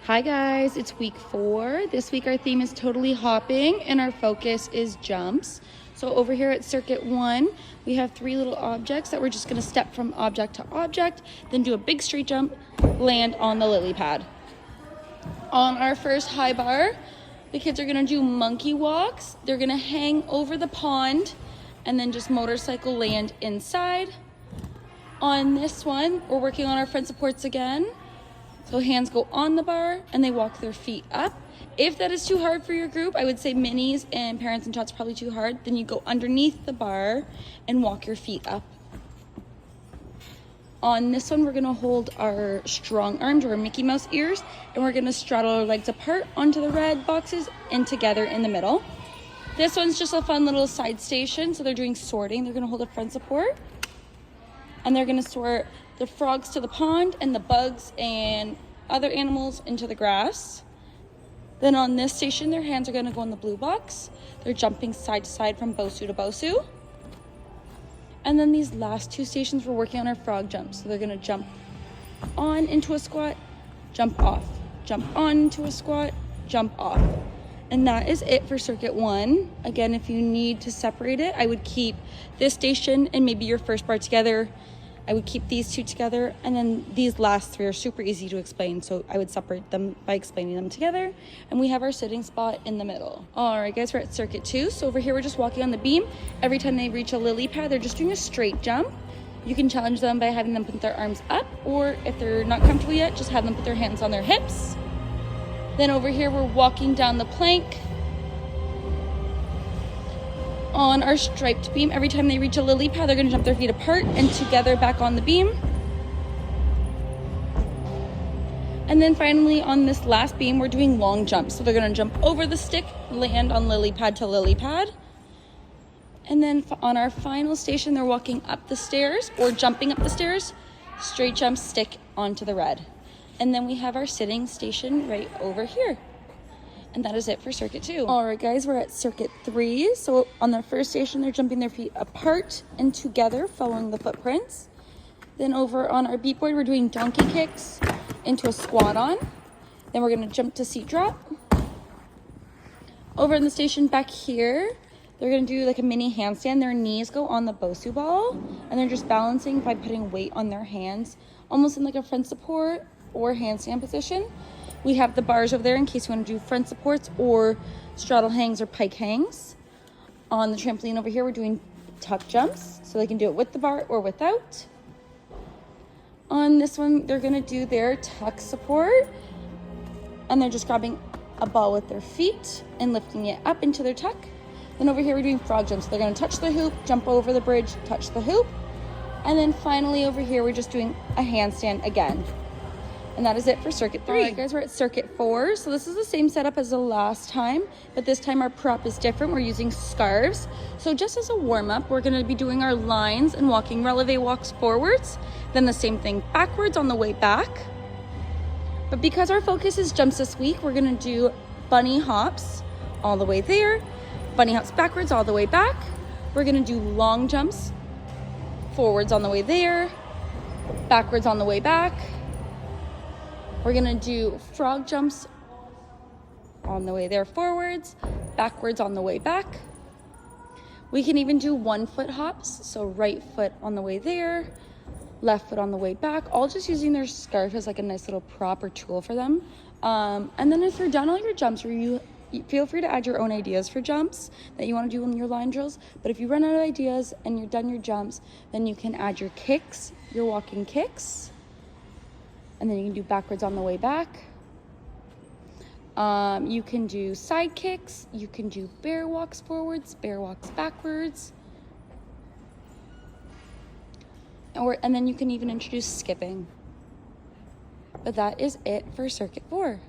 Hi guys, it's week 4. This week our theme is totally hopping and our focus is jumps. So over here at circuit 1, we have 3 little objects that we're just going to step from object to object, then do a big straight jump, land on the lily pad. On our first high bar, the kids are going to do monkey walks. They're going to hang over the pond and then just motorcycle land inside. On this one, we're working on our front supports again. So hands go on the bar and they walk their feet up. If that is too hard for your group, I would say minis and parents and tots probably too hard. Then you go underneath the bar and walk your feet up. On this one, we're gonna hold our strong arms or Mickey Mouse ears, and we're gonna straddle our legs apart onto the red boxes and together in the middle. This one's just a fun little side station. So they're doing sorting. They're gonna hold a front support and they're gonna sort the frogs to the pond and the bugs and other animals into the grass. Then on this station, their hands are gonna go in the blue box. They're jumping side to side from Bosu to Bosu. And then these last 2 stations, we're working on our frog jumps. So they're gonna jump on into a squat, jump off, jump on into a squat, jump off. And that is it for circuit 1. Again, if you need to separate it, I would keep this station and maybe your first bar together. I would keep these 2 together, and then these last 3 are super easy to explain, so I would separate them by explaining them together. And we have our sitting spot in the middle. All right, guys, we're at circuit 2. So over here, we're just walking on the beam. Every time they reach a lily pad, they're just doing a straight jump. You can challenge them by having them put their arms up, or if they're not comfortable yet, just have them put their hands on their hips. Then over here, we're walking down the plank on our striped beam. Every time they reach a lily pad, they're going to jump their feet apart and together back on the beam. And then finally on this last beam, we're doing long jumps. So they're going to jump over the stick, land on lily pad to lily pad. And then on our final station, they're walking up the stairs or jumping up the stairs, straight jump, stick onto the red. And then we have our sitting station right over here. And that is it for circuit 2. All right, guys, we're at circuit 3. So on the first station, they're jumping their feet apart and together, following the footprints. Then over on our beat board, we're doing donkey kicks into a squat on. Then we're gonna jump to seat drop. Over in the station back here, they're gonna do like a mini handstand. Their knees go on the Bosu ball, and they're just balancing by putting weight on their hands, almost in like a front support or handstand position. We have the bars over there in case you want to do front supports or straddle hangs or pike hangs. On the trampoline over here, we're doing tuck jumps, so they can do it with the bar or without. On this one, they're going to do their tuck support, and they're just grabbing a ball with their feet and lifting it up into their tuck. Then over here, we're doing frog jumps. They're going to touch the hoop, jump over the bridge, touch the hoop. And then finally over here, we're just doing a handstand again. And that is it for circuit 3. All right, guys, we're at circuit 4. So this is the same setup as the last time, but this time our prop is different. We're using scarves. So just as a warm-up, we're gonna be doing our lines and walking releve walks forwards, then the same thing backwards on the way back. But because our focus is jumps this week, we're gonna do bunny hops all the way there, bunny hops backwards all the way back. We're gonna do long jumps forwards on the way there, backwards on the way back. We're gonna do frog jumps on the way there forwards, backwards on the way back. We can even do 1-foot hops, so right foot on the way there, left foot on the way back, all just using their scarf as like a nice little prop or tool for them. And then if you're done all your jumps, or you feel free to add your own ideas for jumps that you want to do in your line drills. But if you run out of ideas and you're done your jumps, then you can add your kicks, your walking kicks. And then you can do backwards on the way back. You can do side kicks. You can do bear walks forwards, bear walks backwards. And then you can even introduce skipping. But that is it for circuit 4.